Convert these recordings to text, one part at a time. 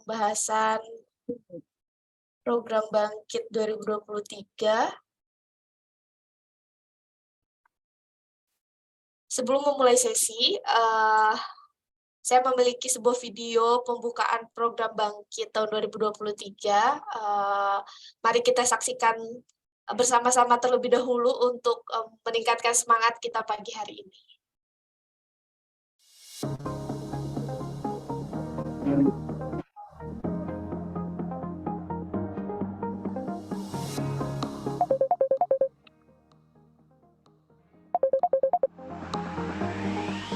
pembahasan program Bangkit 2023. Sebelum memulai sesi, saya memiliki sebuah video pembukaan program Bangkit tahun 2023. Mari kita saksikan bersama-sama terlebih dahulu untuk meningkatkan semangat kita pagi hari ini.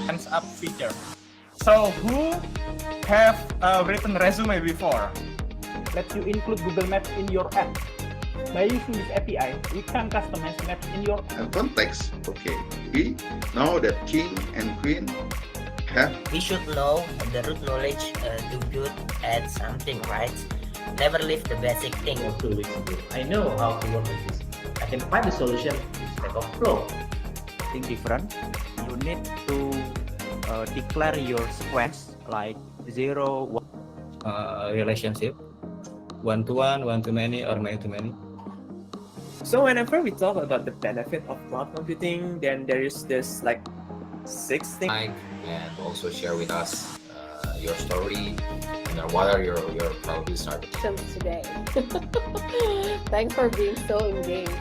Hands up feature. So who have written resume before? Let you include Google Maps in your app. By using this API, you can customize maps in your context. Okay, we know that king and queen have. We should know the root knowledge to good at something, right? Never leave the basic thing. 2 weeks ago, I know how to work with this. I can find the solution instead of flow. Think different. You need to declare your sequence like 0, 1. Relationship, one-to-one, one-to-many, or many-to-many. So whenever we talk about the benefit of cloud computing, then there is this like 6 things. And also share with us your story and what are your probably started today. Thanks for being so engaged.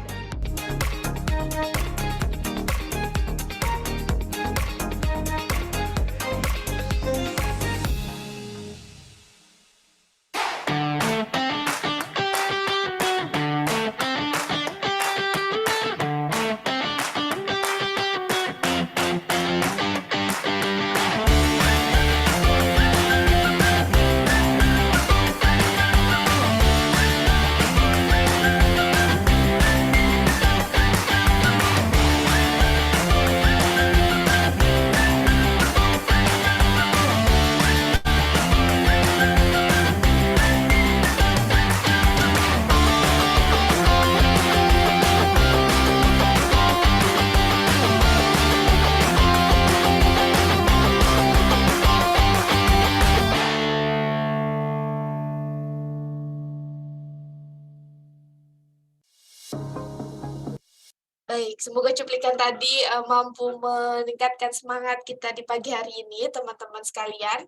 Baik, semoga cuplikan tadi mampu meningkatkan semangat kita di pagi hari ini, teman-teman sekalian.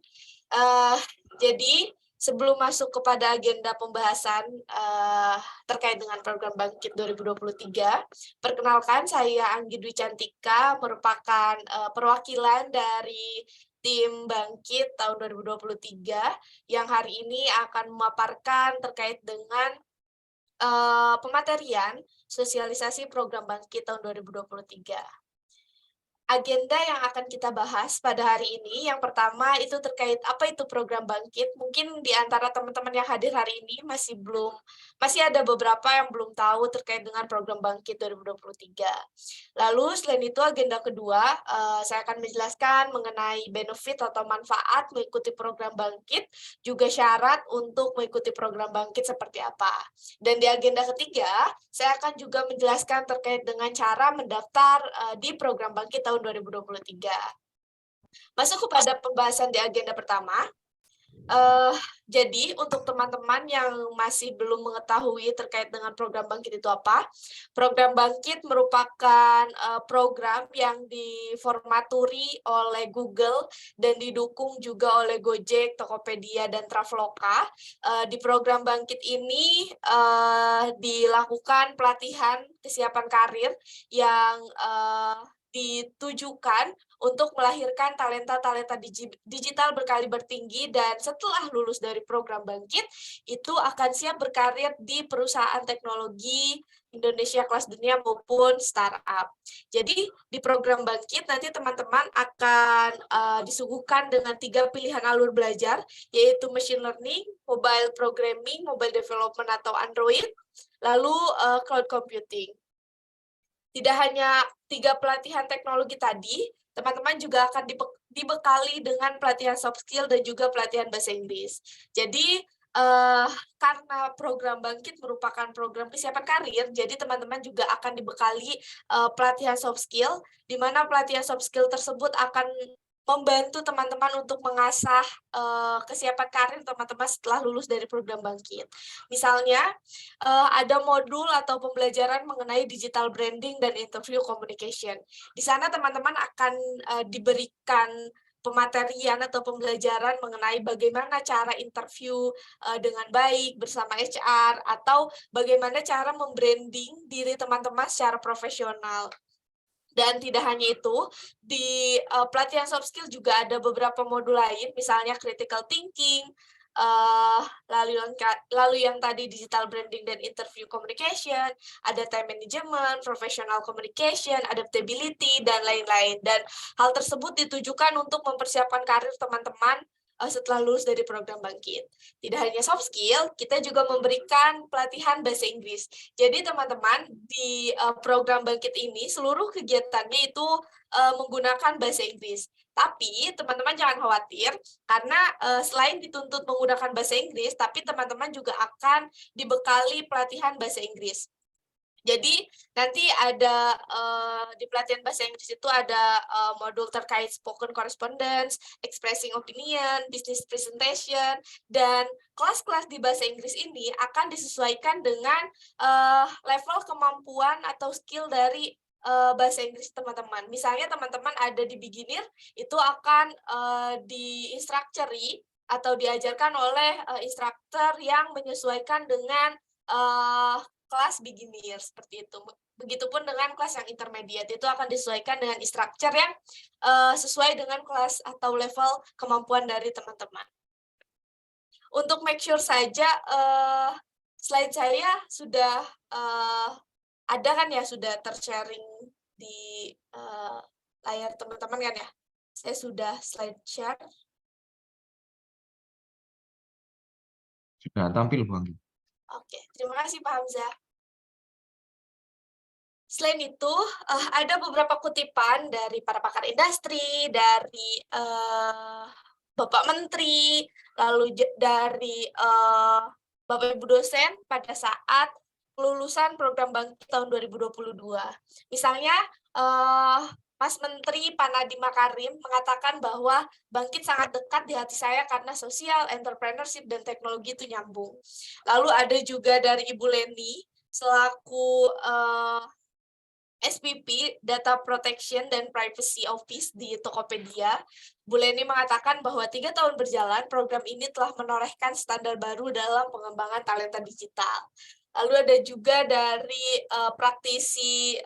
Jadi, sebelum masuk kepada agenda pembahasan terkait dengan program Bangkit 2023, perkenalkan saya Anggi Dwi Cantika, merupakan perwakilan dari tim Bangkit tahun 2023, yang hari ini akan memaparkan terkait dengan pematerian sosialisasi program Bangkit tahun 2023. Agenda yang akan kita bahas pada hari ini, yang pertama itu terkait apa itu program Bangkit. Mungkin di antara teman-teman yang hadir hari ini masih ada beberapa yang belum tahu terkait dengan program Bangkit 2023. Lalu selain itu agenda kedua, saya akan menjelaskan mengenai benefit atau manfaat mengikuti program Bangkit, juga syarat untuk mengikuti program Bangkit seperti apa. Dan di agenda ketiga, saya akan juga menjelaskan terkait dengan cara mendaftar di program Bangkit tahun 2023. Masuk kepada pembahasan di agenda pertama. Jadi untuk teman-teman yang masih belum mengetahui terkait dengan program Bangkit itu apa, program Bangkit merupakan program yang diformaturi oleh Google dan didukung juga oleh Gojek, Tokopedia, dan Traveloka. Di program Bangkit ini dilakukan pelatihan kesiapan karir yang ditujukan untuk melahirkan talenta-talenta digital berkaliber tinggi, dan setelah lulus dari program Bangkit, itu akan siap berkarir di perusahaan teknologi Indonesia kelas dunia maupun startup. Jadi di program Bangkit nanti teman-teman akan disuguhkan dengan 3 pilihan alur belajar, yaitu machine learning, mobile programming, mobile development atau Android, lalu cloud computing. Tidak hanya 3 pelatihan teknologi tadi, teman-teman juga akan dibekali dengan pelatihan soft skill dan juga pelatihan bahasa Inggris. Jadi, karena program Bangkit merupakan program kesiapan karir, jadi teman-teman juga akan dibekali pelatihan soft skill, di mana pelatihan soft skill tersebut akan membantu teman-teman untuk mengasah kesiapan karir teman-teman setelah lulus dari program Bangkit. Misalnya, ada modul atau pembelajaran mengenai digital branding dan interview communication. Di sana teman-teman akan diberikan pematerian atau pembelajaran mengenai bagaimana cara interview dengan baik bersama HR, atau bagaimana cara membranding diri teman-teman secara profesional. Dan tidak hanya itu, di pelatihan soft skill juga ada beberapa modul lain, misalnya critical thinking, lalu yang tadi digital branding dan interview communication, ada time management, professional communication, adaptability, dan lain-lain. Dan hal tersebut ditujukan untuk mempersiapkan karir teman-teman setelah lulus dari program Bangkit. Tidak hanya soft skill, kita juga memberikan pelatihan bahasa Inggris. Jadi teman-teman di program Bangkit ini seluruh kegiatannya itu menggunakan bahasa Inggris. Tapi teman-teman jangan khawatir karena selain dituntut menggunakan bahasa Inggris, tapi teman-teman juga akan dibekali pelatihan bahasa Inggris. Jadi nanti ada di pelatihan bahasa Inggris itu ada modul terkait spoken correspondence, expressing opinion, business presentation, dan kelas-kelas di bahasa Inggris ini akan disesuaikan dengan level kemampuan atau skill dari bahasa Inggris teman-teman. Misalnya teman-teman ada di beginner, itu akan di-instructory atau diajarkan oleh instruktur yang menyesuaikan dengan kelas beginner seperti itu. Begitupun dengan kelas yang intermediate, itu akan disesuaikan dengan instruktur yang sesuai dengan kelas atau level kemampuan dari teman-teman. Untuk make sure saja, slide saya sudah ada kan ya, sudah ter-sharing di layar teman-teman kan ya. Saya sudah slide share. Sudah tampil, Bang. Oke, terima kasih Pak Hamzah. Selain itu, ada beberapa kutipan dari para pakar industri, dari Bapak Menteri, lalu dari Bapak Ibu dosen pada saat kelulusan program Bangkit tahun 2022. Misalnya, Mas Menteri Pak Nadiem Makarim mengatakan bahwa Bangkit sangat dekat di hati saya karena sosial, entrepreneurship, dan teknologi itu nyambung. Lalu ada juga dari Ibu Leni, selaku SPP, Data Protection dan Privacy Office di Tokopedia. Bu Leni mengatakan bahwa 3 tahun berjalan, program ini telah menorehkan standar baru dalam pengembangan talenta digital. Lalu ada juga dari praktisi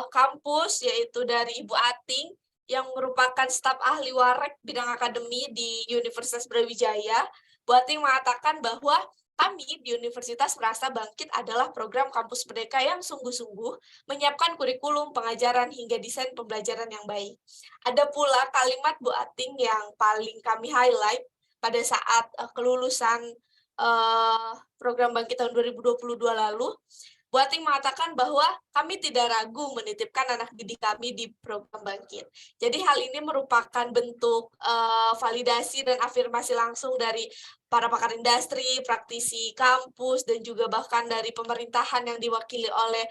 kampus, yaitu dari Ibu Ating, yang merupakan staf ahli warek bidang akademi di Universitas Brawijaya. Bu Ating mengatakan bahwa kami di Universitas merasa Bangkit adalah program kampus merdeka yang sungguh-sungguh menyiapkan kurikulum, pengajaran, hingga desain pembelajaran yang baik. Ada pula kalimat Bu Ating yang paling kami highlight pada saat kelulusan program Bangkit tahun 2022 lalu. Bu Ating mengatakan bahwa kami tidak ragu menitipkan anak didik kami di program Bangkit. Jadi hal ini merupakan bentuk validasi dan afirmasi langsung dari para pakar industri, praktisi kampus, dan juga bahkan dari pemerintahan yang diwakili oleh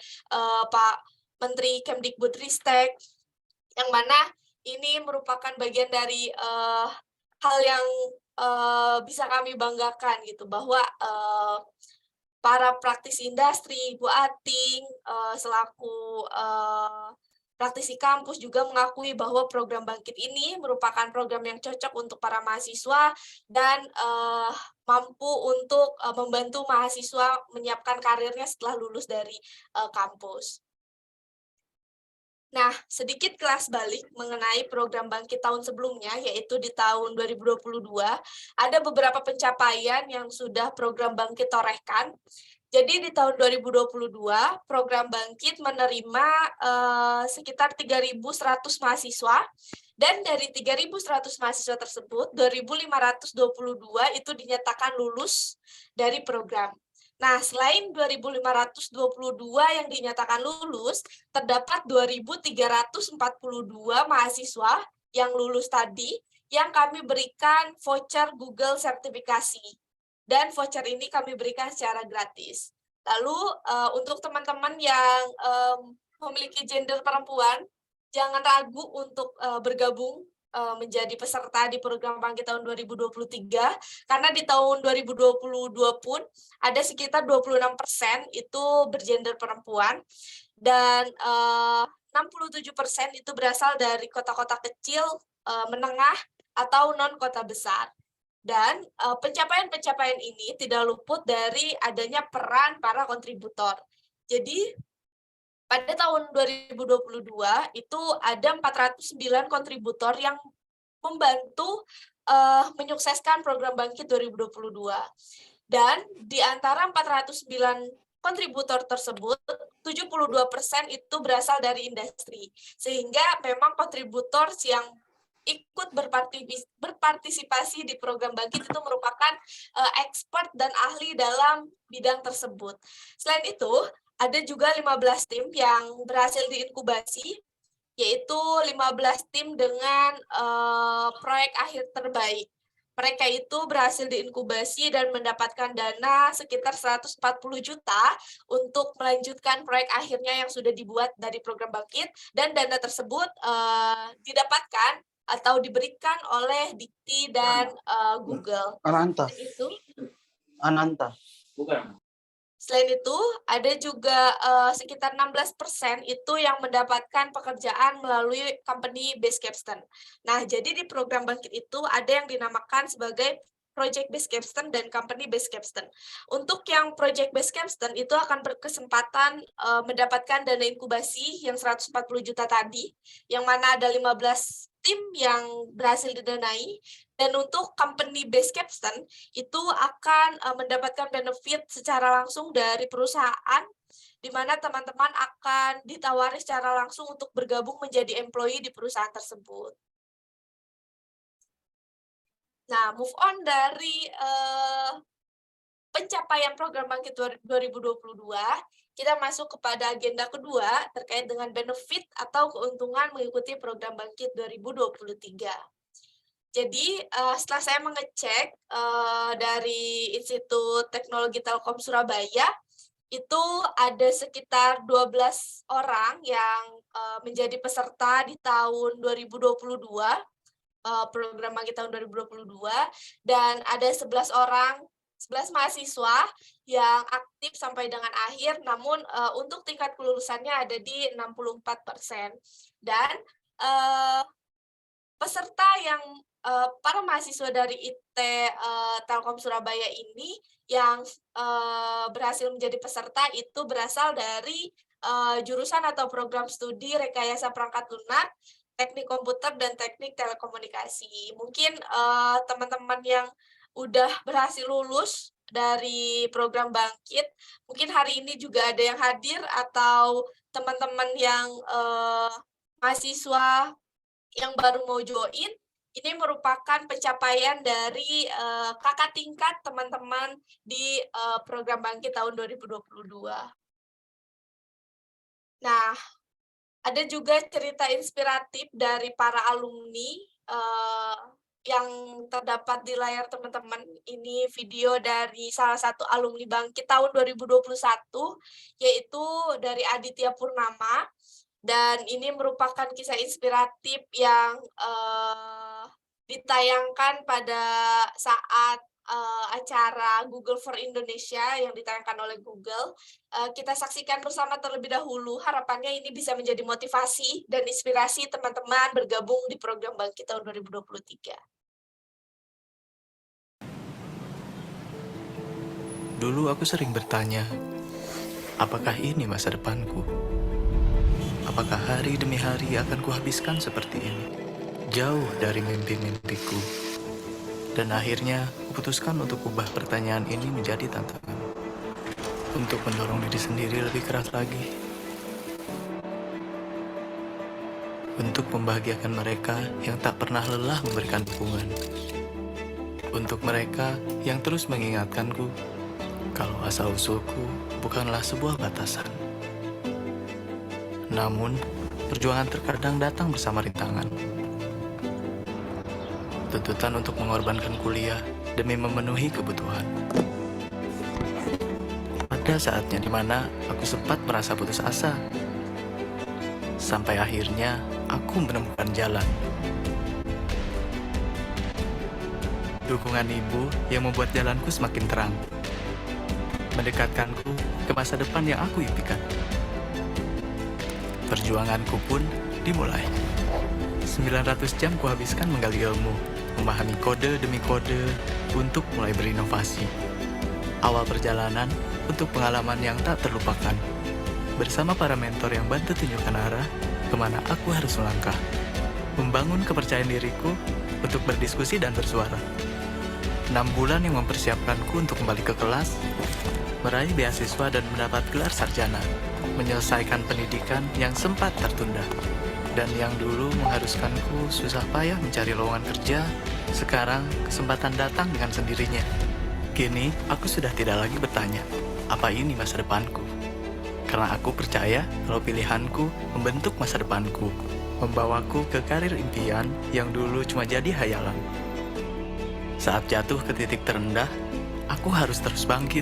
Pak Menteri Kemdikbudristek, yang mana ini merupakan bagian dari hal yang bisa kami banggakan gitu, bahwa para praktisi industri, Bu Ating, selaku praktisi kampus juga mengakui bahwa program Bangkit ini merupakan program yang cocok untuk para mahasiswa dan mampu untuk membantu mahasiswa menyiapkan karirnya setelah lulus dari kampus. Nah, sedikit kelas balik mengenai program Bangkit tahun sebelumnya, yaitu di tahun 2022, ada beberapa pencapaian yang sudah program Bangkit torehkan. Jadi di tahun 2022, program Bangkit menerima sekitar 3.100 mahasiswa, dan dari 3.100 mahasiswa tersebut, 2.522 itu dinyatakan lulus dari program. Nah, selain 2.522 yang dinyatakan lulus, terdapat 2.342 mahasiswa yang lulus tadi, yang kami berikan voucher Google sertifikasi. Dan voucher ini kami berikan secara gratis. Lalu, untuk teman-teman yang memiliki gender perempuan, jangan ragu untuk bergabung menjadi peserta di program Bangkit tahun 2023, karena di tahun 2022 pun ada sekitar 26% itu bergender perempuan, dan 67% itu berasal dari kota-kota kecil, menengah, atau non-kota besar. Dan pencapaian-pencapaian ini tidak luput dari adanya peran para kontributor. Jadi, pada tahun 2022 itu ada 409 kontributor yang membantu menyukseskan program Bangkit 2022. Dan di antara 409 kontributor tersebut, 72% itu berasal dari industri. Sehingga memang kontributor yang ikut berpartisipasi di program Bangkit itu merupakan expert dan ahli dalam bidang tersebut. Selain itu, ada juga 15 tim yang berhasil diinkubasi, yaitu 15 tim dengan proyek akhir terbaik. Mereka itu berhasil diinkubasi dan mendapatkan dana sekitar 140 juta untuk melanjutkan proyek akhirnya yang sudah dibuat dari program Bangkit, dan dana tersebut didapatkan atau diberikan oleh Dikti dan Google. Ananta. Bukan. Selain itu, ada juga sekitar 16% itu yang mendapatkan pekerjaan melalui company Based Capstan. Nah, jadi di program Bangkit itu ada yang dinamakan sebagai Project Based Capstan dan Company Based Capstan. Untuk yang Project Based Capstan itu akan berkesempatan mendapatkan dana inkubasi yang 140 juta tadi, yang mana ada 15 tim yang berhasil didanai. Dan untuk Company Based Capstan itu akan mendapatkan benefit secara langsung dari perusahaan, di mana teman-teman akan ditawari secara langsung untuk bergabung menjadi employee di perusahaan tersebut. Nah, move on dari pencapaian program Bangkit 2022, kita masuk kepada agenda kedua terkait dengan benefit atau keuntungan mengikuti program Bangkit 2023. Jadi, setelah saya mengecek dari Institut Teknologi Telkom Surabaya, itu ada sekitar 12 orang yang menjadi peserta di tahun 2022, program Bangkit tahun 2022, dan ada 11 mahasiswa yang aktif sampai dengan akhir, namun untuk tingkat kelulusannya ada di 64%. Dan peserta yang para mahasiswa dari IT Telkom Surabaya ini yang berhasil menjadi peserta itu berasal dari jurusan atau program studi Rekayasa Perangkat Lunak, Teknik Komputer, dan Teknik Telekomunikasi. Mungkin teman-teman yang udah berhasil lulus dari program Bangkit, mungkin hari ini juga ada yang hadir, atau teman-teman yang mahasiswa yang baru mau join, ini merupakan pencapaian dari kakak tingkat teman-teman di program Bangkit tahun 2022. Nah, ada juga cerita inspiratif dari para alumni yang terdapat di layar teman-teman. Ini video dari salah satu alumni Bangkit tahun 2021, yaitu dari Aditya Purnama. Dan ini merupakan kisah inspiratif yang ditayangkan pada saat acara Google for Indonesia yang ditayangkan oleh Google. Kita saksikan bersama terlebih dahulu. Harapannya ini bisa menjadi motivasi dan inspirasi teman-teman bergabung di program Bangkit tahun 2023. Dulu aku sering bertanya, apakah ini masa depanku? Apakah hari demi hari akan kuhabiskan seperti ini, jauh dari mimpi-mimpiku? Dan akhirnya, kuputuskan untuk ubah pertanyaan ini menjadi tantangan. Untuk mendorong diri sendiri lebih keras lagi. Untuk membahagiakan mereka yang tak pernah lelah memberikan dukungan. Untuk mereka yang terus mengingatkanku, kalau asal-usulku bukanlah sebuah batasan. Namun, perjuangan terkadang datang bersama rintangan. Tuntutan untuk mengorbankan kuliah demi memenuhi kebutuhan. Ada saatnya di mana aku sempat merasa putus asa. Sampai akhirnya aku menemukan jalan. Dukungan ibu yang membuat jalanku semakin terang, mendekatkanku ke masa depan yang aku impikan. Perjuanganku pun dimulai. 900 jam kuhabiskan menggali ilmu, memahami kode demi kode untuk mulai berinovasi. Awal perjalanan untuk pengalaman yang tak terlupakan. Bersama para mentor yang bantu tunjukkan arah kemana aku harus melangkah. Membangun kepercayaan diriku untuk berdiskusi dan bersuara. 6 bulan yang mempersiapkanku untuk kembali ke kelas, meraih beasiswa dan mendapat gelar sarjana, menyelesaikan pendidikan yang sempat tertunda, dan yang dulu mengharuskanku susah payah mencari lowongan kerja, sekarang kesempatan datang dengan sendirinya. Kini, aku sudah tidak lagi bertanya, apa ini masa depanku? Karena aku percaya kalau pilihanku membentuk masa depanku, membawaku ke karir impian yang dulu cuma jadi hayalan. Saat jatuh ke titik terendah, aku harus terus bangkit.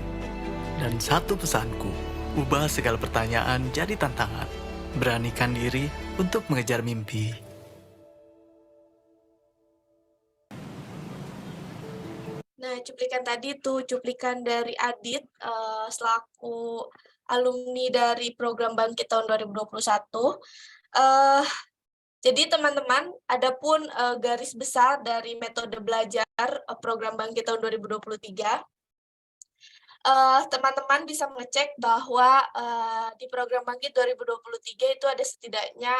Dan satu pesanku, ubah segala pertanyaan jadi tantangan. Beranikan diri untuk mengejar mimpi. Nah, cuplikan tadi tuh cuplikan dari Adit selaku alumni dari program Bangkit tahun 2021. Jadi teman-teman, adapun garis besar dari metode belajar program Bangkit tahun 2023, teman-teman bisa mengecek bahwa di program Bangkit 2023 itu ada setidaknya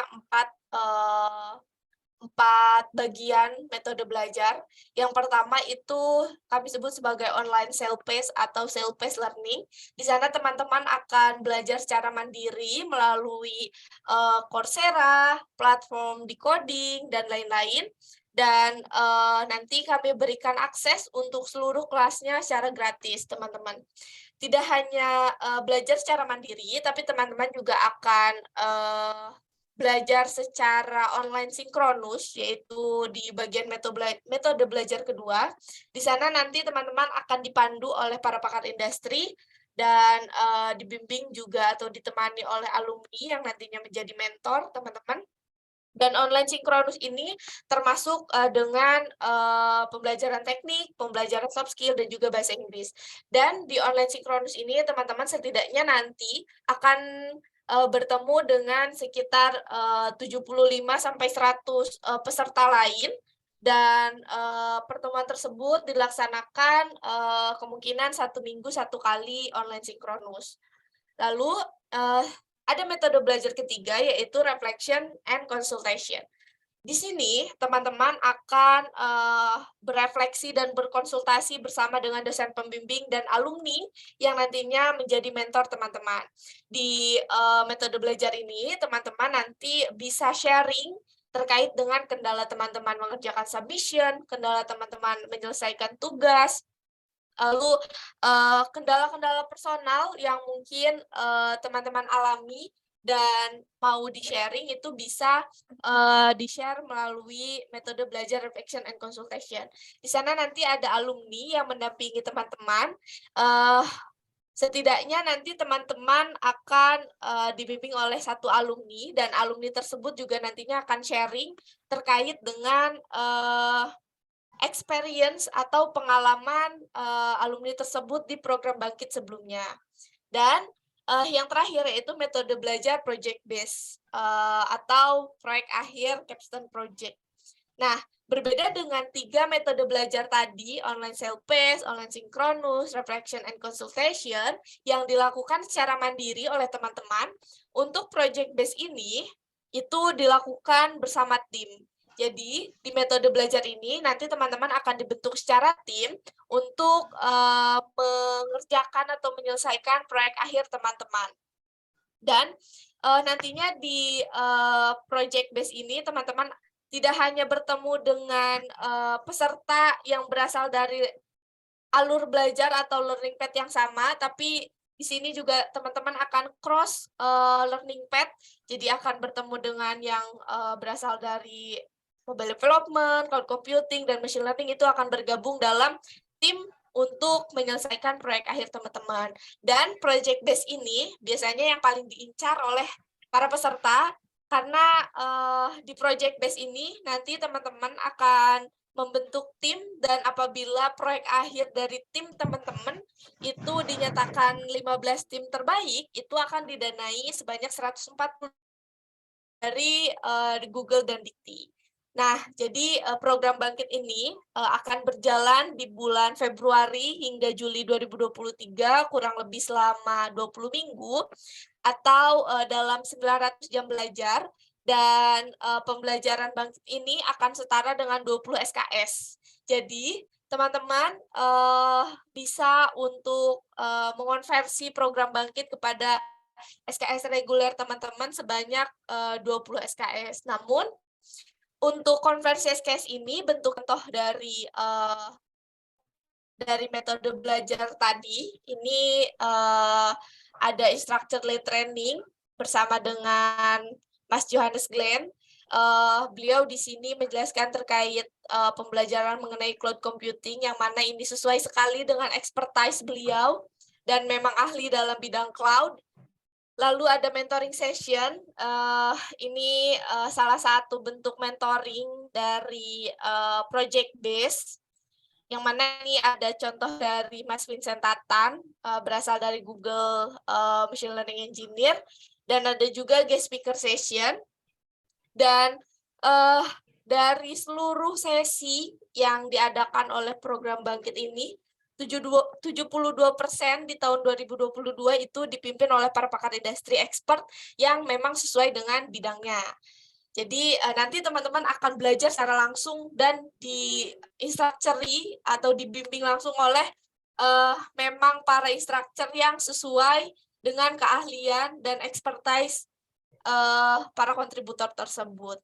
4 bagian metode belajar. Yang pertama itu kami sebut sebagai online self-paced atau self-paced learning. Di sana teman-teman akan belajar secara mandiri melalui Coursera, platform decoding, dan lain-lain. Dan nanti kami berikan akses untuk seluruh kelasnya secara gratis, teman-teman. Tidak hanya belajar secara mandiri, tapi teman-teman juga akan belajar secara online sinkronus, yaitu di bagian metode belajar kedua. Di sana nanti teman-teman akan dipandu oleh para pakar industri dan dibimbing juga atau ditemani oleh alumni yang nantinya menjadi mentor teman-teman. Dan online sinkronus ini termasuk dengan pembelajaran teknik, pembelajaran soft skill, dan juga bahasa Inggris. Dan di online sinkronus ini teman-teman setidaknya nanti akan bertemu dengan sekitar 75-100 peserta lain, dan pertemuan tersebut dilaksanakan kemungkinan 1 minggu 1 kali online sinkronus. Lalu ada metode belajar ketiga, yaitu reflection and consultation. Di sini teman-teman akan berefleksi dan berkonsultasi bersama dengan dosen pembimbing dan alumni yang nantinya menjadi mentor teman-teman. Di metode belajar ini teman-teman nanti bisa sharing terkait dengan kendala teman-teman mengerjakan submission, kendala teman-teman menyelesaikan tugas, lalu kendala-kendala personal yang mungkin teman-teman alami dan mau di-sharing itu bisa di-share melalui metode belajar reflection and consultation. Di sana nanti ada alumni yang mendampingi teman-teman. Setidaknya nanti teman-teman akan dibimbing oleh 1 alumni, dan alumni tersebut juga nantinya akan sharing terkait dengan experience atau pengalaman alumni tersebut di program Bangkit sebelumnya. Dan yang terakhir yaitu metode belajar project based atau proyek akhir capstone project. Nah, berbeda dengan 3 metode belajar tadi, online self-paced, online synchronous, reflection and consultation, yang dilakukan secara mandiri oleh teman-teman, untuk project based ini itu dilakukan bersama tim. Jadi, di metode belajar ini, nanti teman-teman akan dibentuk secara tim untuk mengerjakan atau menyelesaikan proyek akhir teman-teman. Dan nantinya di project base ini, teman-teman tidak hanya bertemu dengan peserta yang berasal dari alur belajar atau learning path yang sama, tapi di sini juga teman-teman akan cross learning path, jadi akan bertemu dengan yang berasal dari mobile development, cloud computing, dan machine learning. Itu akan bergabung dalam tim untuk menyelesaikan proyek akhir teman-teman. Dan project base ini biasanya yang paling diincar oleh para peserta, karena di project base ini nanti teman-teman akan membentuk tim, dan apabila proyek akhir dari tim teman-teman itu dinyatakan 15 tim terbaik, itu akan didanai sebanyak 140 dari Google dan Dikti. Nah, jadi program Bangkit ini akan berjalan di bulan Februari hingga Juli 2023, kurang lebih selama 20 minggu, atau dalam 900 jam belajar, dan pembelajaran Bangkit ini akan setara dengan 20 SKS. Jadi, teman-teman bisa untuk mengonversi program Bangkit kepada SKS reguler teman-teman sebanyak 20 SKS. Namun, untuk konversi SKS ini bentuk contoh dari metode belajar tadi, ini ada instructor-led training bersama dengan Mas Johannes Glenn. Beliau di sini menjelaskan terkait pembelajaran mengenai cloud computing, yang mana ini sesuai sekali dengan expertise beliau dan memang ahli dalam bidang cloud. Lalu ada mentoring session, ini salah satu bentuk mentoring dari project base, yang mana ini ada contoh dari Mas Vincent Tatan, berasal dari Google Machine Learning Engineer, dan ada juga guest speaker session. Dan dari seluruh sesi yang diadakan oleh program Bangkit ini, 72% di tahun 2022 itu dipimpin oleh para pakar industri expert yang memang sesuai dengan bidangnya. Jadi nanti teman-teman akan belajar secara langsung dan di-instructori atau dibimbing langsung oleh memang para instructor yang sesuai dengan keahlian dan expertise para kontributor tersebut.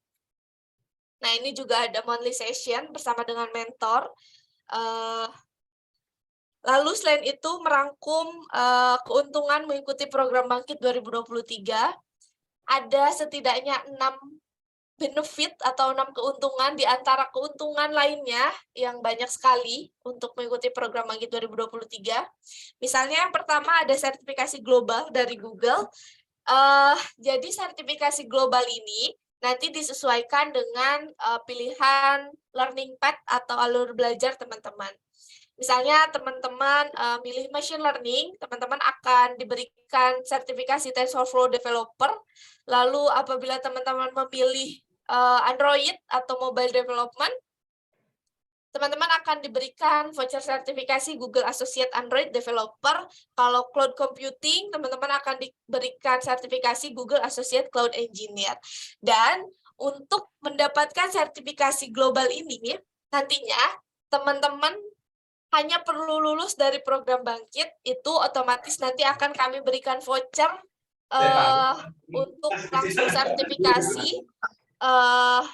Nah, ini juga ada monthly session bersama dengan mentor. Lalu selain itu merangkum keuntungan mengikuti program Bangkit 2023, ada setidaknya 6 benefit atau 6 keuntungan di antara keuntungan lainnya yang banyak sekali untuk mengikuti program Bangkit 2023. Misalnya yang pertama ada sertifikasi global dari Google. Jadi sertifikasi global ini nanti disesuaikan dengan pilihan learning path atau alur belajar teman-teman. Misalnya teman-teman milih machine learning, teman-teman akan diberikan sertifikasi TensorFlow Developer. Lalu apabila teman-teman memilih Android atau mobile development, teman-teman akan diberikan voucher sertifikasi Google Associate Android Developer. Kalau cloud computing, teman-teman akan diberikan sertifikasi Google Associate Cloud Engineer. Dan untuk mendapatkan sertifikasi global ini, nantinya teman-teman hanya perlu lulus dari program Bangkit, itu otomatis nanti akan kami berikan voucher untuk langsung sertifikasi,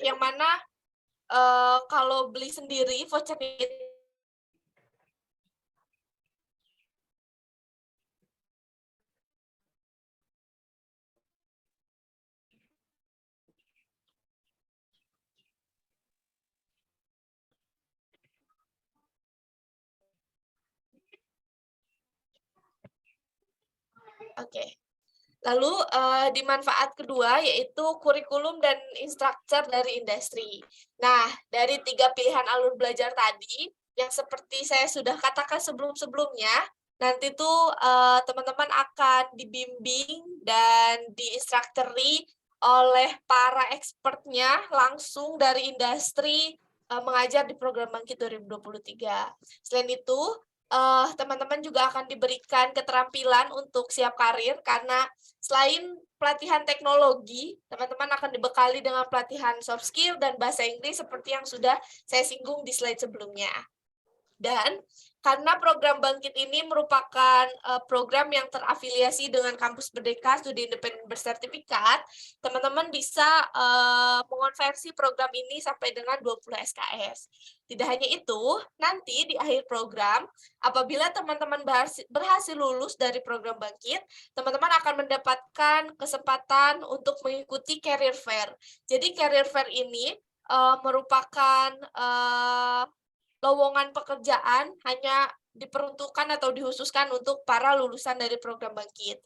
yang mana kalau beli sendiri voucher itu Oke. Lalu di manfaat kedua yaitu kurikulum dan instruktur dari industri. Nah, dari 3 pilihan alur belajar tadi, yang seperti saya sudah katakan sebelum-sebelumnya, nanti tuh teman-teman akan dibimbing dan diinstrukturi oleh para expertnya langsung dari industri mengajar di program Bangkit 2023. Selain itu, teman-teman juga akan diberikan keterampilan untuk siap karir, karena selain pelatihan teknologi, teman-teman akan dibekali dengan pelatihan soft skill dan bahasa Inggris seperti yang sudah saya singgung di slide sebelumnya. Dan karena program Bangkit ini merupakan program yang terafiliasi dengan Kampus Merdeka Studi Independen Bersertifikat, teman-teman bisa mengonversi program ini sampai dengan 20 SKS. Tidak hanya itu, nanti di akhir program, apabila teman-teman berhasil lulus dari program Bangkit, teman-teman akan mendapatkan kesempatan untuk mengikuti career fair. Jadi career fair ini merupakan lowongan pekerjaan hanya diperuntukkan atau dikhususkan untuk para lulusan dari program Bangkit.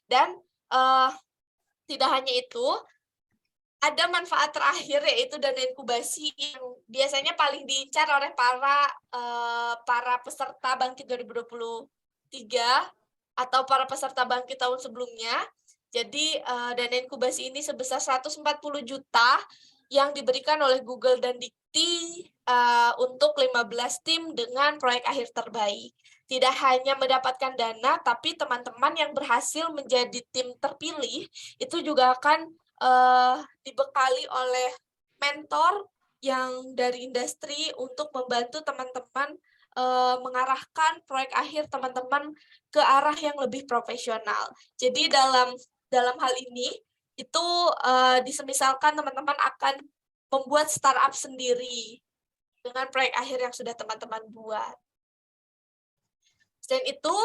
Dan tidak hanya itu, ada manfaat terakhir, yaitu dana inkubasi yang biasanya paling diincar oleh para peserta Bangkit 2023 atau para peserta Bangkit tahun sebelumnya. Jadi dana inkubasi ini sebesar 140 juta yang diberikan oleh Google dan Dikti untuk 15 tim dengan proyek akhir terbaik. Tidak hanya mendapatkan dana, tapi teman-teman yang berhasil menjadi tim terpilih itu juga akan dibekali oleh mentor yang dari industri untuk membantu teman-teman mengarahkan proyek akhir teman-teman ke arah yang lebih profesional. Jadi dalam hal ini itu disemisalkan teman-teman akan membuat startup sendiri dengan proyek akhir yang sudah teman-teman buat. Selain itu,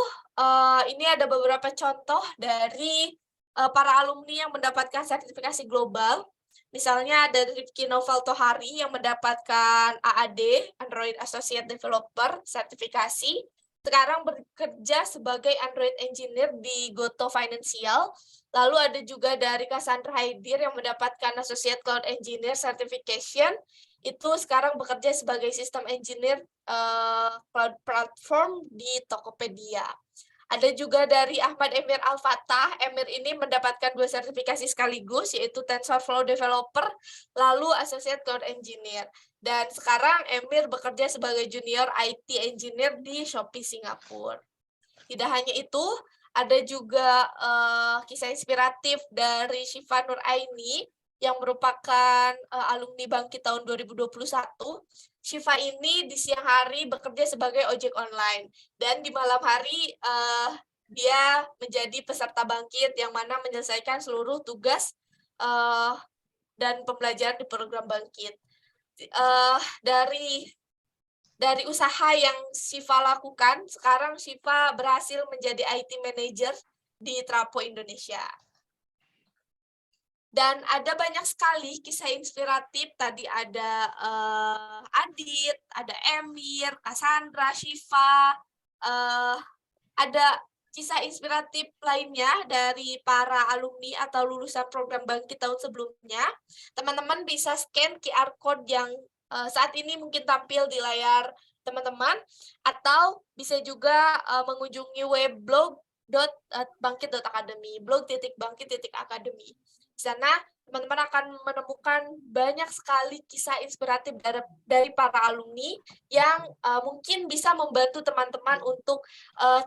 ini ada beberapa contoh dari para alumni yang mendapatkan sertifikasi global. Misalnya ada Rifki Noval Tohari yang mendapatkan AAD, Android Associate Developer, sertifikasi. Sekarang bekerja sebagai Android Engineer di Goto Financial. Lalu ada juga dari Cassandra Haidir yang mendapatkan Associate Cloud Engineer Certification. Itu sekarang bekerja sebagai System Engineer Cloud Platform di Tokopedia. Ada juga dari Ahmad Emir Al-Fatah. Emir ini mendapatkan 2 sertifikasi sekaligus, yaitu TensorFlow Developer, lalu Associate Cloud Engineer. Dan sekarang Emir bekerja sebagai Junior IT Engineer di Shopee Singapura. Tidak hanya itu, ada juga kisah inspiratif dari Syifa Nuraini, yang merupakan alumni Bangkit tahun 2021. Syifa ini di siang hari bekerja sebagai ojek online, dan di malam hari dia menjadi peserta Bangkit yang mana menyelesaikan seluruh tugas dan pembelajaran di program Bangkit. Dari usaha yang Syifa lakukan, sekarang Syifa berhasil menjadi IT Manager di Trapo Indonesia. Dan ada banyak sekali kisah inspiratif. Tadi ada Adit, ada Emir, Cassandra, Syifa, ada kisah inspiratif lainnya dari para alumni atau lulusan program Bangkit tahun sebelumnya. Teman-teman bisa scan QR Code yang saat ini mungkin tampil di layar teman-teman, atau bisa juga mengunjungi web blog.bangkit.academy, blog.bangkit.academy. Di sana teman-teman akan menemukan banyak sekali kisah inspiratif dari para alumni yang mungkin bisa membantu teman-teman untuk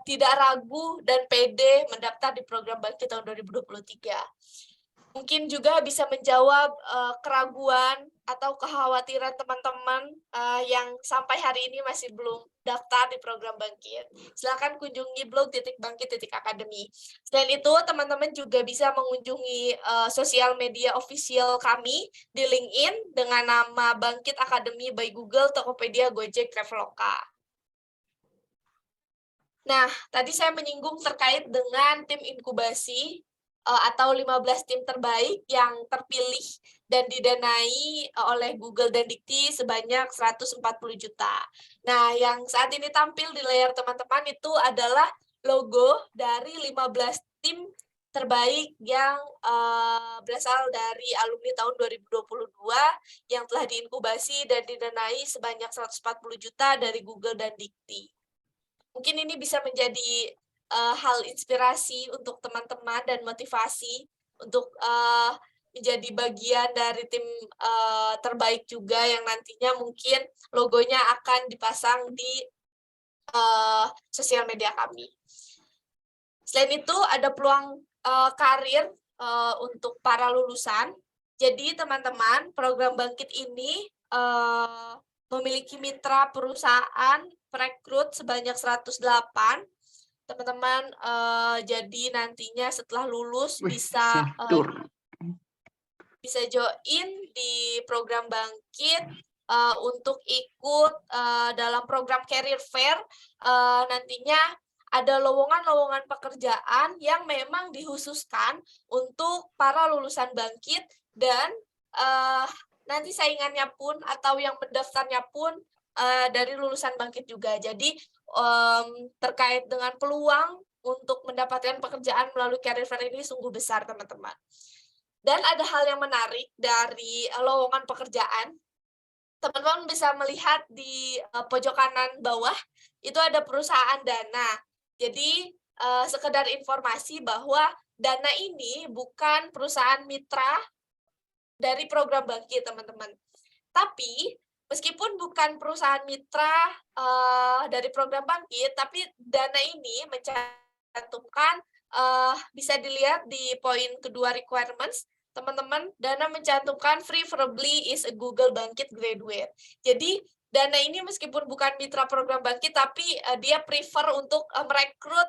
tidak ragu dan pede mendaftar di program Bangkit tahun 2023. Mungkin juga bisa menjawab keraguan atau kekhawatiran teman-teman yang sampai hari ini masih belum daftar di program Bangkit. Silakan kunjungi blog.bangkit.academy. Selain itu, teman-teman juga bisa mengunjungi sosial media official kami di LinkedIn dengan nama Bangkit Academy by Google, Tokopedia, Gojek, Traveloka. Nah, tadi saya menyinggung terkait dengan tim inkubasi atau 15 tim terbaik yang terpilih dan didanai oleh Google dan Dikti sebanyak 140 juta. Nah, yang saat ini tampil di layar teman-teman itu adalah logo dari 15 tim terbaik yang berasal dari alumni tahun 2022 yang telah diinkubasi dan didanai sebanyak 140 juta dari Google dan Dikti. Mungkin ini bisa menjadi hal inspirasi untuk teman-teman dan motivasi untuk menjadi bagian dari tim terbaik juga yang nantinya mungkin logonya akan dipasang di sosial media kami. Selain itu ada peluang karir untuk para lulusan. Jadi teman-teman, program Bangkit ini memiliki mitra perusahaan perekrut sebanyak 108. Teman-teman jadi nantinya setelah lulus bisa join di program Bangkit untuk ikut dalam program Career Fair. Nantinya ada lowongan-lowongan pekerjaan yang memang dikhususkan untuk para lulusan Bangkit, dan nanti saingannya pun atau yang mendaftarnya pun dari lulusan Bangkit juga. Jadi terkait dengan peluang untuk mendapatkan pekerjaan melalui Career Fair ini sungguh besar, teman-teman. Dan ada hal yang menarik dari lowongan pekerjaan. Teman-teman bisa melihat di pojok kanan bawah, itu ada perusahaan Dana. Jadi, sekedar informasi bahwa Dana ini bukan perusahaan mitra dari program Bangkit, teman-teman. Tapi, meskipun bukan perusahaan mitra dari program Bangkit, tapi Dana ini mencantumkan, bisa dilihat di poin kedua requirements, teman-teman, Dana mencantumkan preferably is a Google Bangkit graduate. Jadi, Dana ini meskipun bukan mitra program Bangkit, tapi dia prefer untuk merekrut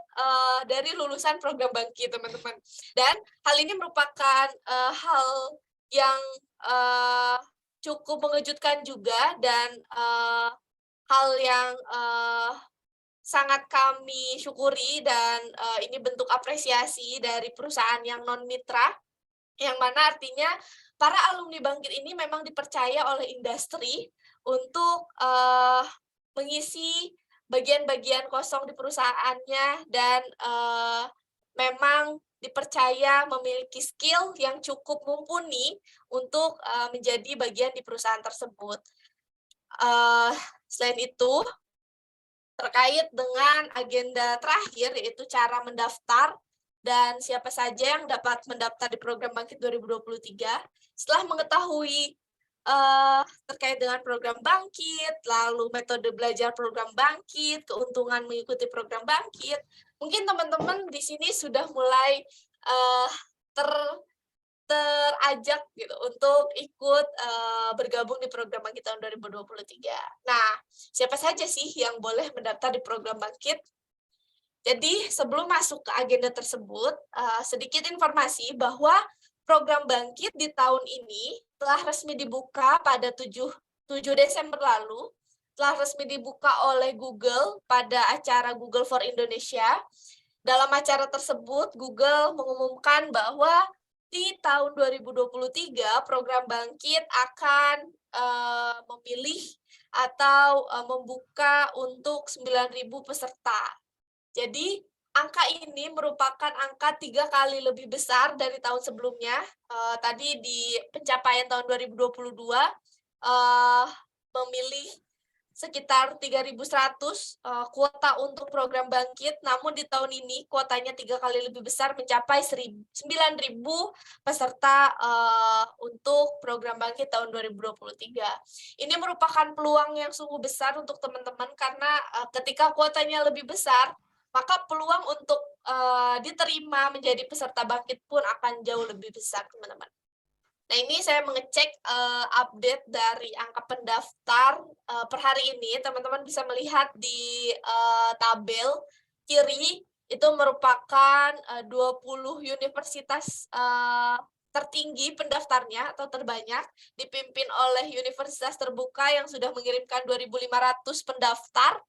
dari lulusan program Bangkit, teman-teman. Dan hal ini merupakan hal yang cukup mengejutkan juga, dan hal yang sangat kami syukuri, dan ini bentuk apresiasi dari perusahaan yang non-mitra, yang mana artinya para alumni Bangkit ini memang dipercaya oleh industri untuk mengisi bagian-bagian kosong di perusahaannya, dan memang dipercaya memiliki skill yang cukup mumpuni untuk menjadi bagian di perusahaan tersebut. Selain itu, terkait dengan agenda terakhir, yaitu cara mendaftar dan siapa saja yang dapat mendaftar di program Bangkit 2023, setelah mengetahui terkait dengan program Bangkit, lalu metode belajar program Bangkit, keuntungan mengikuti program Bangkit, mungkin teman-teman di sini sudah mulai terajak gitu untuk ikut bergabung di program Bangkit tahun 2023. Nah, siapa saja sih yang boleh mendaftar di program Bangkit? Jadi, sebelum masuk ke agenda tersebut, sedikit informasi bahwa program Bangkit di tahun ini telah resmi dibuka pada 7 Desember lalu, telah resmi dibuka oleh Google pada acara Google for Indonesia. Dalam acara tersebut, Google mengumumkan bahwa di tahun 2023, program Bangkit akan memilih atau membuka untuk 9.000 peserta. Jadi, angka ini merupakan angka 3 kali lebih besar dari tahun sebelumnya. Tadi di pencapaian tahun 2022 memilih sekitar 3.100 kuota untuk program Bangkit, namun di tahun ini kuotanya 3 kali lebih besar, mencapai 9.000 peserta untuk program Bangkit tahun 2023. Ini merupakan peluang yang sungguh besar untuk teman-teman, karena ketika kuotanya lebih besar, maka peluang untuk diterima menjadi peserta Bangkit pun akan jauh lebih besar, teman-teman. Nah, ini saya mengecek update dari angka pendaftar per hari ini. Teman-teman bisa melihat di tabel kiri, itu merupakan 20 universitas tertinggi pendaftarnya atau terbanyak, dipimpin oleh Universitas Terbuka yang sudah mengirimkan 2.500 pendaftar.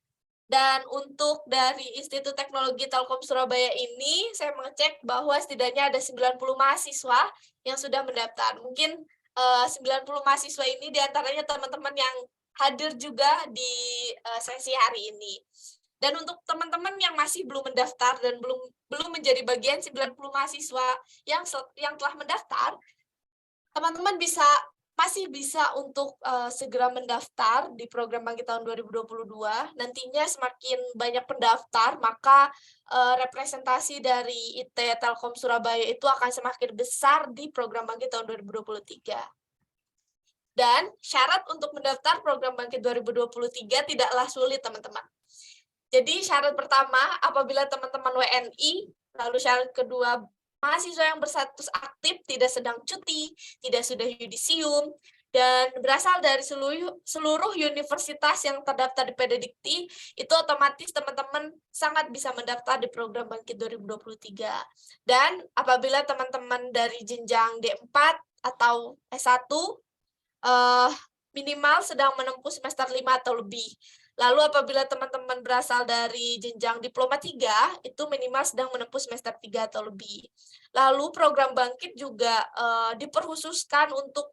Dan untuk dari Institut Teknologi Telkom Surabaya ini, saya mengecek bahwa setidaknya ada 90 mahasiswa yang sudah mendaftar. Mungkin 90 mahasiswa ini diantaranya teman-teman yang hadir juga di sesi hari ini. Dan untuk teman-teman yang masih belum mendaftar dan belum menjadi bagian 90 mahasiswa yang telah mendaftar, teman-teman masih bisa untuk segera mendaftar di program Bangkit tahun 2022. Nantinya semakin banyak pendaftar, maka representasi dari IT Telkom Surabaya itu akan semakin besar di program Bangkit tahun 2023. Dan syarat untuk mendaftar program Bangkit 2023 tidaklah sulit, teman-teman. Jadi syarat pertama, apabila teman-teman WNI, lalu syarat kedua, mahasiswa yang berstatus aktif, tidak sedang cuti, tidak sudah yudisium, dan berasal dari seluruh universitas yang terdaftar di PDDikti, itu otomatis teman-teman sangat bisa mendaftar di program Bangkit 2023. Dan apabila teman-teman dari jenjang D4 atau S1, minimal sedang menempuh semester 5 atau lebih. Lalu apabila teman-teman berasal dari jenjang diploma 3, itu minimal sedang menempuh semester 3 atau lebih. Lalu program Bangkit juga diperkhususkan untuk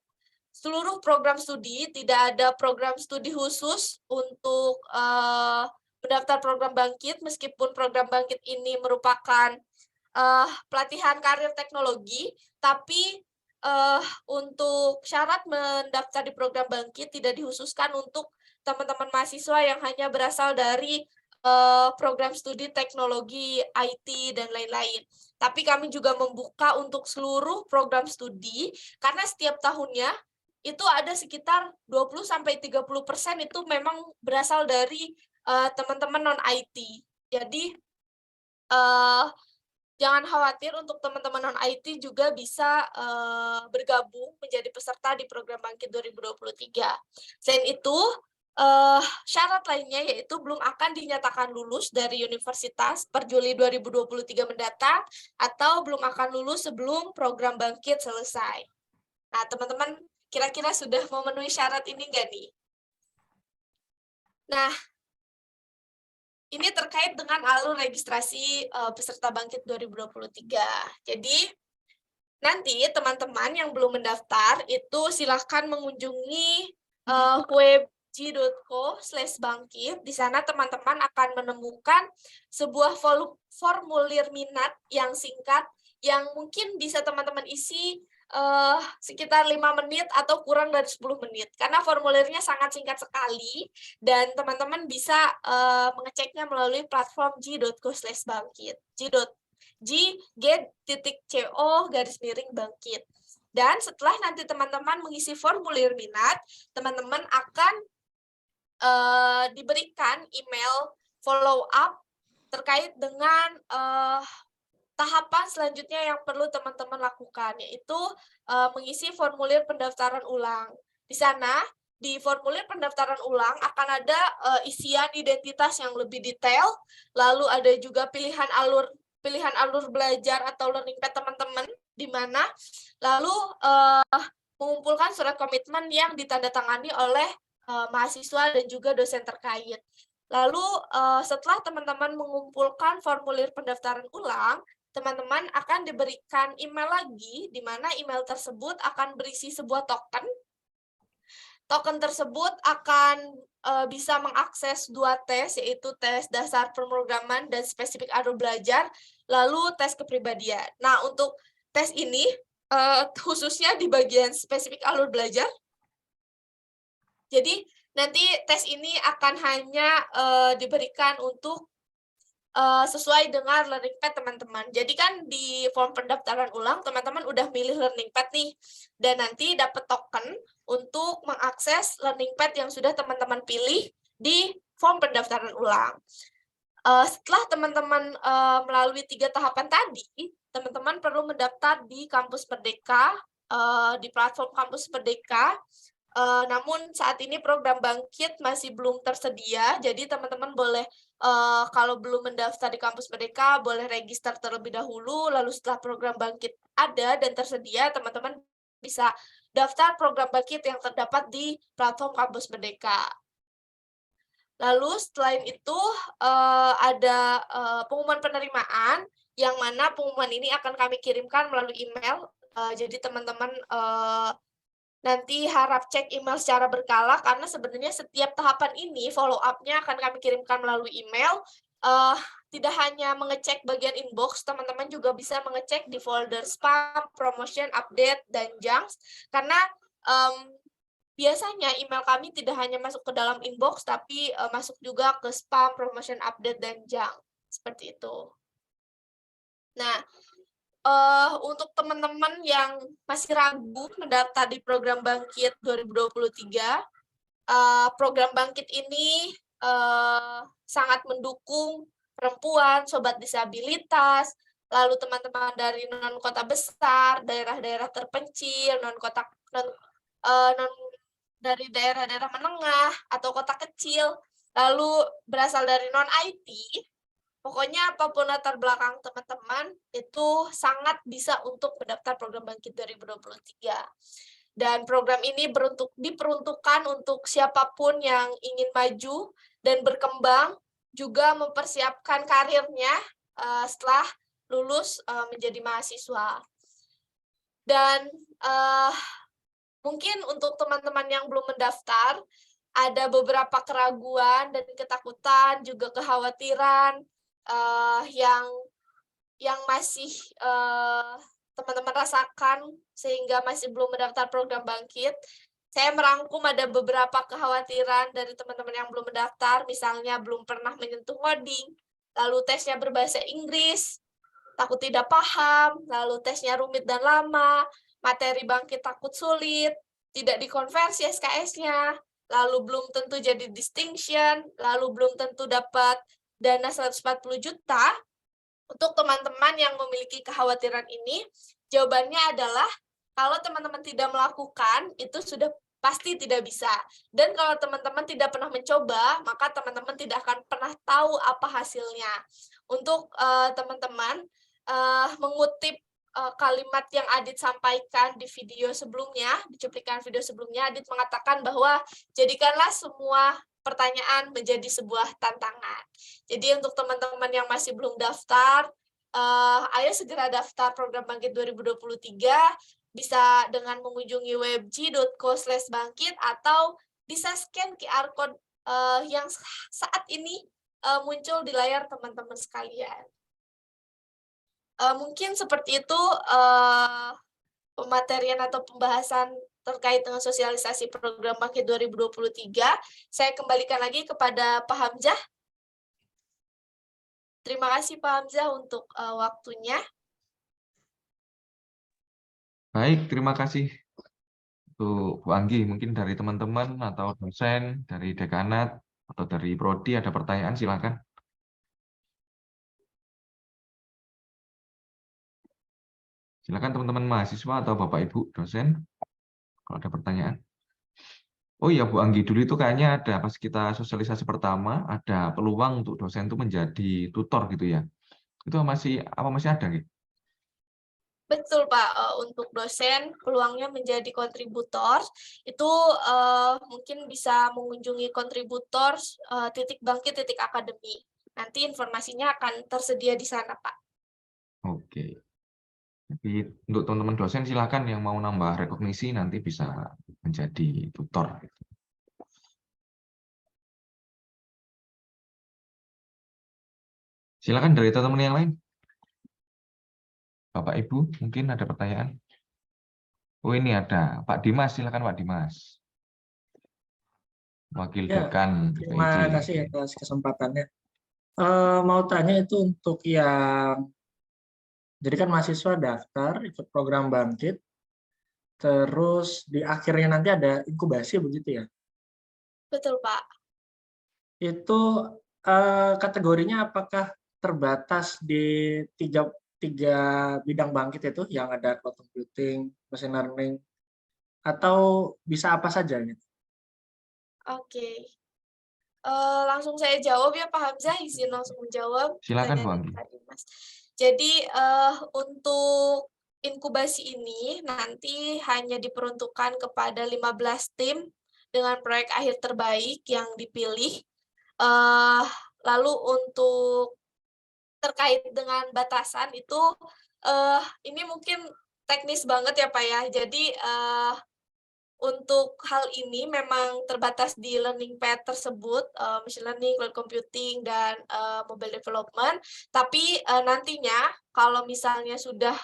seluruh program studi, tidak ada program studi khusus untuk mendaftar program Bangkit, meskipun program Bangkit ini merupakan pelatihan karir teknologi, tapi untuk syarat mendaftar di program Bangkit tidak dikhususkan untuk teman-teman mahasiswa yang hanya berasal dari program studi teknologi, IT, dan lain-lain. Tapi kami juga membuka untuk seluruh program studi, karena setiap tahunnya itu ada sekitar 20-30% itu memang berasal dari teman-teman non-IT. Jadi, jangan khawatir, untuk teman-teman non-IT juga bisa bergabung menjadi peserta di program Bangkit 2023. Selain itu, syarat lainnya yaitu belum akan dinyatakan lulus dari universitas per Juli 2023 mendatang, atau belum akan lulus sebelum program Bangkit selesai. Nah, teman-teman kira-kira sudah memenuhi syarat ini nggak nih? Nah, ini terkait dengan alur registrasi peserta Bangkit 2023. Jadi, nanti teman-teman yang belum mendaftar itu silahkan mengunjungi web g.co/bangkit. Di sana teman-teman akan menemukan sebuah formulir minat yang singkat, yang mungkin bisa teman-teman isi sekitar 5 menit atau kurang dari 10 menit, karena formulirnya sangat singkat sekali, dan teman-teman bisa mengeceknya melalui platform g.co/bangkit, g.co/bangkit. Dan setelah nanti teman-teman mengisi formulir minat, teman-teman akan diberikan email follow up terkait dengan tahapan selanjutnya yang perlu teman-teman lakukan, yaitu mengisi formulir pendaftaran ulang. Di sana, di formulir pendaftaran ulang akan ada isian identitas yang lebih detail, lalu ada juga pilihan alur belajar atau learning path teman-teman di mana, lalu mengumpulkan surat komitmen yang ditandatangani oleh mahasiswa dan juga dosen terkait. Lalu setelah teman-teman mengumpulkan formulir pendaftaran ulang, teman-teman akan diberikan email lagi, di mana email tersebut akan berisi sebuah token. Token tersebut akan bisa mengakses 2 tes, yaitu tes dasar pemrograman dan spesifik alur belajar, lalu tes kepribadian. Nah, untuk tes ini, khususnya di bagian spesifik alur belajar, jadi nanti tes ini akan hanya diberikan untuk sesuai dengan learning path teman-teman. Jadi kan di form pendaftaran ulang, teman-teman udah milih learning path nih, dan nanti dapat token untuk mengakses learning path yang sudah teman-teman pilih di form pendaftaran ulang. Setelah teman-teman melalui 3 tahapan tadi, teman-teman perlu mendaftar di Kampus Merdeka, di platform Kampus Merdeka. Namun saat ini program Bangkit masih belum tersedia, jadi teman-teman boleh kalau belum mendaftar di Kampus Merdeka, boleh register terlebih dahulu, lalu setelah program Bangkit ada dan tersedia, teman-teman bisa daftar program Bangkit yang terdapat di platform Kampus Merdeka. Lalu selain itu ada pengumuman penerimaan, yang mana pengumuman ini akan kami kirimkan melalui email, jadi teman-teman nanti harap cek email secara berkala, karena sebenarnya setiap tahapan ini follow up-nya akan kami kirimkan melalui email. Tidak hanya mengecek bagian inbox, teman-teman juga bisa mengecek di folder spam, promotion, update, dan junk, karena biasanya email kami tidak hanya masuk ke dalam inbox, tapi masuk juga ke spam, promotion, update, dan junk. Seperti itu. Nah, untuk teman-teman yang masih ragu mendaftar di program Bangkit 2023, program Bangkit ini sangat mendukung perempuan, sobat disabilitas, lalu teman-teman dari non-kota besar, daerah-daerah terpencil, dari daerah-daerah menengah atau kota kecil, lalu berasal dari non-IT. Pokoknya apapun latar belakang teman-teman, itu sangat bisa untuk mendaftar program Bangkit 2023. Dan program ini diperuntukkan untuk siapapun yang ingin maju dan berkembang, juga mempersiapkan karirnya setelah lulus menjadi mahasiswa. Dan mungkin untuk teman-teman yang belum mendaftar, ada beberapa keraguan dan ketakutan, juga kekhawatiran, yang masih teman-teman rasakan sehingga masih belum mendaftar program Bangkit. Saya merangkum ada beberapa kekhawatiran dari teman-teman yang belum mendaftar, misalnya belum pernah menyentuh coding, lalu tesnya berbahasa Inggris, takut tidak paham, lalu tesnya rumit dan lama, materi Bangkit takut sulit, tidak dikonversi SKS-nya, lalu belum tentu jadi distinction, lalu belum tentu dapat dana 140 juta. Untuk teman-teman yang memiliki kekhawatiran ini, jawabannya adalah kalau teman-teman tidak melakukan, itu sudah pasti tidak bisa. Dan kalau teman-teman tidak pernah mencoba, maka teman-teman tidak akan pernah tahu apa hasilnya. Untuk teman-teman mengutip kalimat yang Adit sampaikan di video sebelumnya, di cuplikan video sebelumnya, Adit mengatakan bahwa jadikanlah semua pertanyaan menjadi sebuah tantangan. Jadi untuk teman-teman yang masih belum daftar, ayo segera daftar program Bangkit 2023, bisa dengan mengunjungi webg.co/bangkit atau bisa scan QR code yang saat ini muncul di layar teman-teman sekalian. Mungkin seperti itu pematerian atau pembahasan terkait dengan sosialisasi program Bangkit 2023. Saya kembalikan lagi kepada Pak Hamzah. Terima kasih Pak Hamzah untuk waktunya. Baik, terima kasih untuk Bu Anggi. Mungkin dari teman-teman atau dosen, dari dekanat, atau dari prodi ada pertanyaan, silakan. Silakan teman-teman mahasiswa atau Bapak Ibu dosen, kalau ada pertanyaan. Oh iya Bu Anggi, dulu itu kayaknya ada pas kita sosialisasi pertama, ada peluang untuk dosen itu menjadi tutor gitu ya. Itu masih ada gitu? Betul Pak, untuk dosen peluangnya menjadi kontributor itu mungkin bisa mengunjungi kontributor .bangkit.academy. Nanti informasinya akan tersedia di sana Pak. Oke. Jadi untuk teman-teman dosen silakan yang mau nambah rekognisi nanti bisa menjadi tutor. Silakan dari teman-teman yang lain. Bapak Ibu, mungkin ada pertanyaan? Oh ini ada, Pak Dimas, silakan Pak Dimas. Wakil Dekan. Terima kasih atas kesempatannya. Mau tanya itu untuk yang, jadi kan mahasiswa daftar ikut program Bangkit, terus di akhirnya nanti ada inkubasi begitu ya? Betul Pak. Itu kategorinya apakah terbatas di tiga bidang Bangkit itu yang ada cloud computing, machine learning, atau bisa apa saja gitu? Oke. Langsung saya jawab ya Pak Hamzah, izin langsung menjawab. Silakan Bu Anggi. Jadi untuk inkubasi ini nanti hanya diperuntukkan kepada 15 tim dengan proyek akhir terbaik yang dipilih. Lalu untuk terkait dengan batasan itu ini mungkin teknis banget ya Pak ya. Jadi untuk hal ini memang terbatas di learning path tersebut, machine learning, cloud computing, dan mobile development. Tapi nantinya kalau misalnya sudah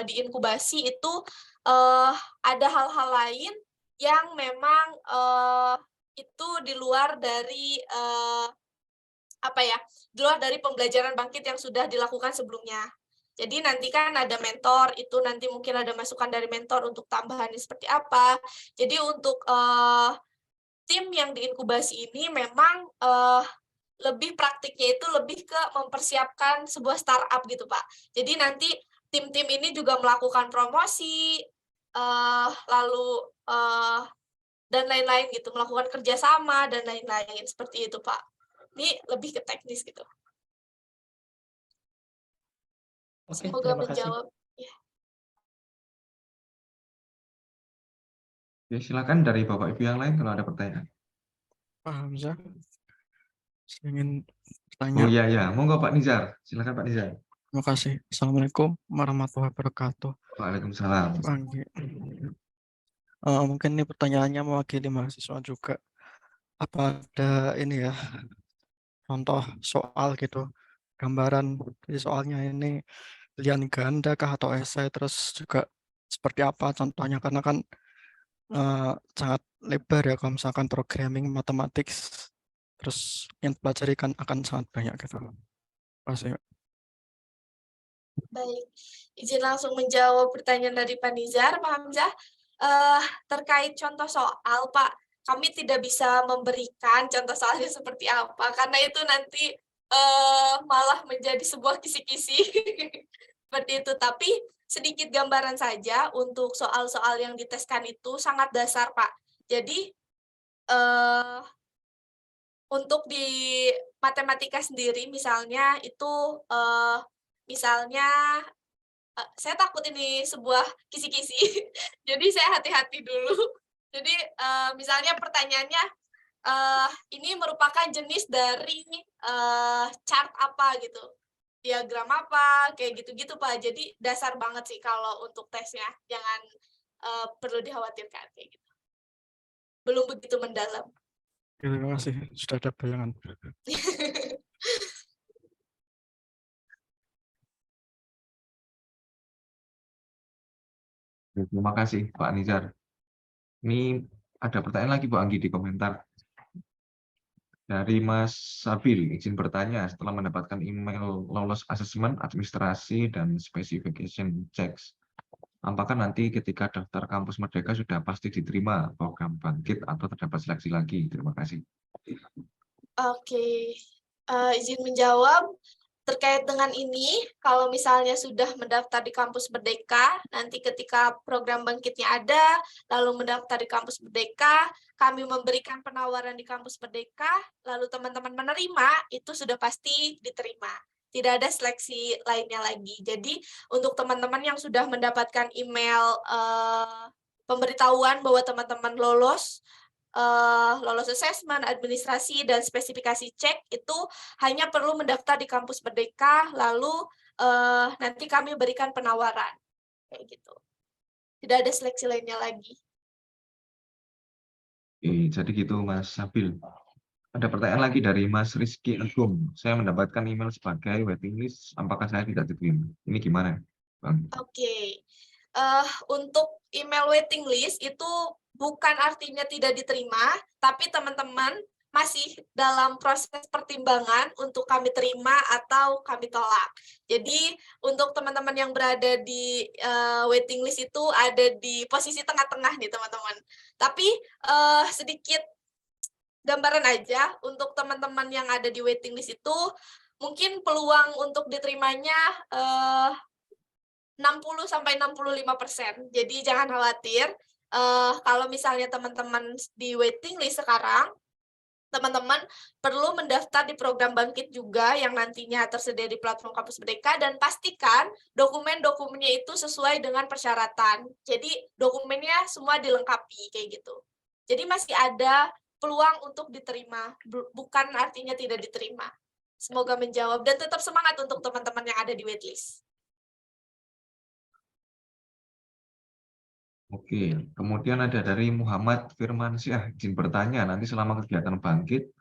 diinkubasi itu ada hal-hal lain yang memang itu di luar dari di luar dari pembelajaran Bangkit yang sudah dilakukan sebelumnya. Jadi nanti kan ada mentor, itu nanti mungkin ada masukan dari mentor untuk tambahannya seperti apa. Jadi untuk tim yang diinkubasi ini memang lebih praktiknya itu lebih ke mempersiapkan sebuah startup gitu Pak. Jadi nanti tim-tim ini juga melakukan promosi, lalu dan lain-lain gitu, melakukan kerjasama dan lain-lain seperti itu Pak. Ini lebih ke teknis gitu. Oke, semoga terima kasih. menjawab. Ya. Ya, silakan dari Bapak Ibu yang lain kalau ada pertanyaan. Pak Hamzah, saya ingin bertanya. Oh iya ya, monggo Pak Nizar. Silakan Pak Nizar. Terima kasih. Assalamualaikum warahmatullahi wabarakatuh. Waalaikumsalam. Mungkin ini pertanyaannya mewakili mahasiswa juga. Apa ada ini ya, contoh soal gitu, gambaran dari soalnya ini pilihan ganda kah atau esai, terus juga seperti apa contohnya, karena kan sangat lebar ya kalau misalkan programming, matematik, terus yang dipelajari kan akan sangat banyak gitu. Pasti. Baik, izin langsung menjawab pertanyaan dari Pak Nizar, Pak Hamzah. Terkait contoh soal, Pak, kami tidak bisa memberikan contoh soalnya seperti apa, karena itu nanti malah menjadi sebuah kisi-kisi seperti itu. Tapi sedikit gambaran saja untuk soal-soal yang diteskan itu sangat dasar, Pak. Jadi untuk di matematika sendiri misalnya itu misalnya saya takut ini sebuah kisi-kisi, jadi saya hati-hati dulu. Jadi misalnya pertanyaannya ini merupakan jenis dari chart apa gitu, diagram apa, kayak gitu-gitu Pak. Jadi dasar banget sih kalau untuk tesnya, jangan perlu dikhawatirkan kayak gitu. Belum begitu mendalam. Terima kasih, sudah ada bayangan. Terima kasih Pak Nizar. Ini ada pertanyaan lagi Bu Anggi di komentar. Dari Mas Sabil, izin bertanya, setelah mendapatkan email lolos assessment, administrasi, dan specification checks, apakah nanti ketika daftar kampus Merdeka sudah pasti diterima program bangkit atau terdapat seleksi lagi? Terima kasih. Oke, izin menjawab. Terkait dengan ini, kalau misalnya sudah mendaftar di kampus Merdeka, nanti ketika program bangkitnya ada, lalu mendaftar di kampus Merdeka, kami memberikan penawaran di kampus Merdeka, lalu teman-teman menerima, itu sudah pasti diterima. Tidak ada seleksi lainnya lagi. Jadi, untuk teman-teman yang sudah mendapatkan email pemberitahuan bahwa teman-teman lolos assessment, administrasi, dan spesifikasi cek, itu hanya perlu mendaftar di kampus Merdeka, lalu nanti kami berikan penawaran. Kayak gitu. Tidak ada seleksi lainnya lagi. Oke, jadi gitu Mas Sabil. Ada pertanyaan lagi dari Mas Rizky Agung. Saya mendapatkan email sebagai waiting list, apakah saya tidak diterima? Ini gimana, Bang? Oke. Untuk email waiting list itu bukan artinya tidak diterima, tapi teman-teman masih dalam proses pertimbangan untuk kami terima atau kami tolak. Jadi untuk teman-teman yang berada di waiting list itu ada di posisi tengah-tengah nih teman-teman. Tapi sedikit gambaran aja untuk teman-teman yang ada di waiting list itu mungkin peluang untuk diterimanya 60-65%. Jadi jangan khawatir. Kalau misalnya teman-teman di waiting list sekarang, teman-teman perlu mendaftar di program bangkit juga yang nantinya tersedia di platform Kampus Merdeka, dan pastikan dokumen-dokumennya itu sesuai dengan persyaratan. Jadi dokumennya semua dilengkapi kayak gitu. Jadi masih ada peluang untuk diterima, bukan artinya tidak diterima. Semoga menjawab, dan tetap semangat untuk teman-teman yang ada di waitlist. Oke, kemudian ada dari Muhammad Firmansyah, izin bertanya, nanti selama kegiatan bangkit,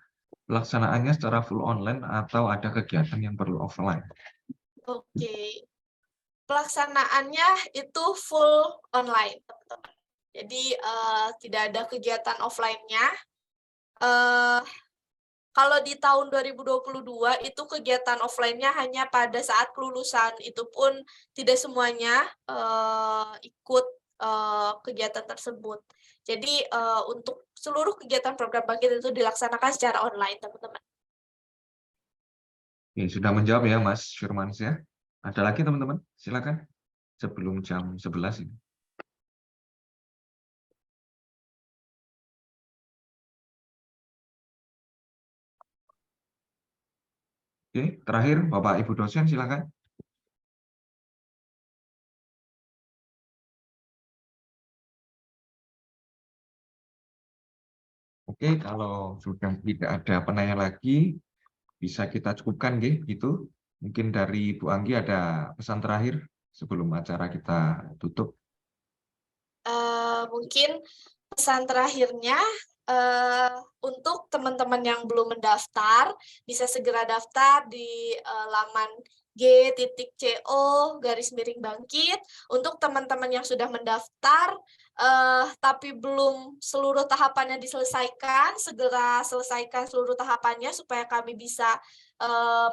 pelaksanaannya secara full online atau ada kegiatan yang perlu offline? Oke, pelaksanaannya itu full online, teman-teman. Jadi tidak ada kegiatan offline-nya. Kalau di tahun 2022 itu kegiatan offline-nya hanya pada saat kelulusan, itu pun tidak semuanya ikut kegiatan tersebut. Jadi untuk seluruh kegiatan program bangkit itu dilaksanakan secara online, teman-teman. Oke, sudah menjawab ya Mas Firmansyah. Ada lagi teman-teman? Silakan. Sebelum jam 11 ini. Oke, terakhir Bapak Ibu dosen silakan. Oke, kalau sudah tidak ada penanya lagi, bisa kita cukupkan gitu. Mungkin dari Bu Anggi ada pesan terakhir sebelum acara kita tutup. Mungkin pesan terakhirnya untuk teman-teman yang belum mendaftar, bisa segera daftar di laman g.co/bangkit. Untuk teman-teman yang sudah mendaftar, tapi belum seluruh tahapannya diselesaikan, segera selesaikan seluruh tahapannya supaya kami bisa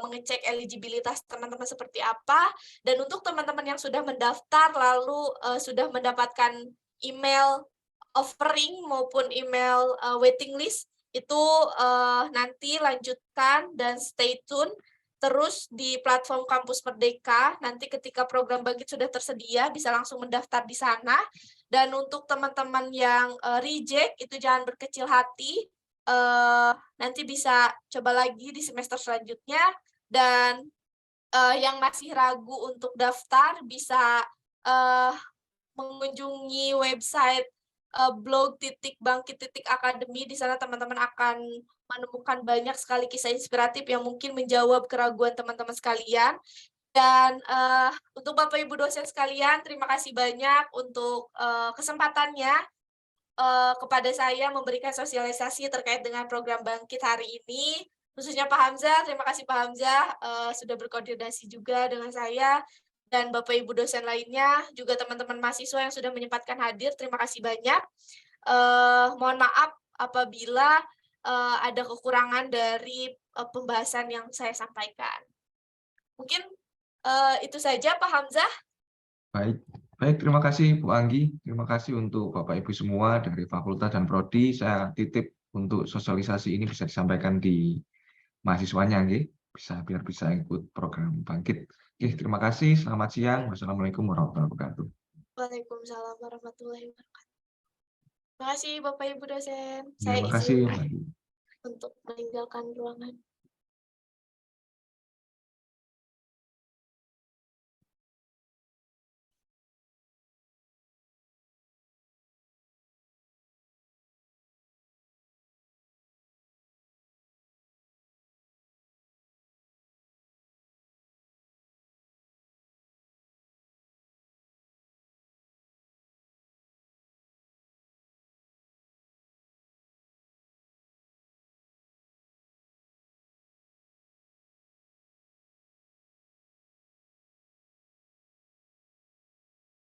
mengecek eligibilitas teman-teman seperti apa. Dan untuk teman-teman yang sudah mendaftar lalu sudah mendapatkan email offering maupun email waiting list, itu nanti lanjutkan dan stay tune terus di platform Kampus Merdeka. Nanti ketika program Bangkit sudah tersedia, bisa langsung mendaftar di sana. Dan untuk teman-teman yang reject, itu jangan berkecil hati. Nanti bisa coba lagi di semester selanjutnya. Dan yang masih ragu untuk daftar, bisa mengunjungi website blog.bangkit.academy. Di sana teman-teman akan menemukan banyak sekali kisah inspiratif yang mungkin menjawab keraguan teman-teman sekalian. Dan untuk Bapak Ibu dosen sekalian, terima kasih banyak untuk kesempatannya kepada saya memberikan sosialisasi terkait dengan program Bangkit hari ini. Khususnya Pak Hamzah, terima kasih Pak Hamzah sudah berkoordinasi juga dengan saya. Dan Bapak Ibu dosen lainnya, juga teman-teman mahasiswa yang sudah menyempatkan hadir, terima kasih banyak. Mohon maaf apabila ada kekurangan dari pembahasan yang saya sampaikan. Mungkin itu saja Pak Hamzah. Baik, terima kasih Bu Anggi. Terima kasih untuk Bapak Ibu semua dari Fakultas dan Prodi. Saya titip untuk sosialisasi ini bisa disampaikan di mahasiswanya, biar bisa ikut program Bangkit. Terima kasih. Selamat siang. Wassalamualaikum warahmatullahi wabarakatuh. Waalaikumsalam warahmatullahi wabarakatuh. Terima kasih Bapak Ibu dosen. Terima kasih. Untuk meninggalkan ruangan.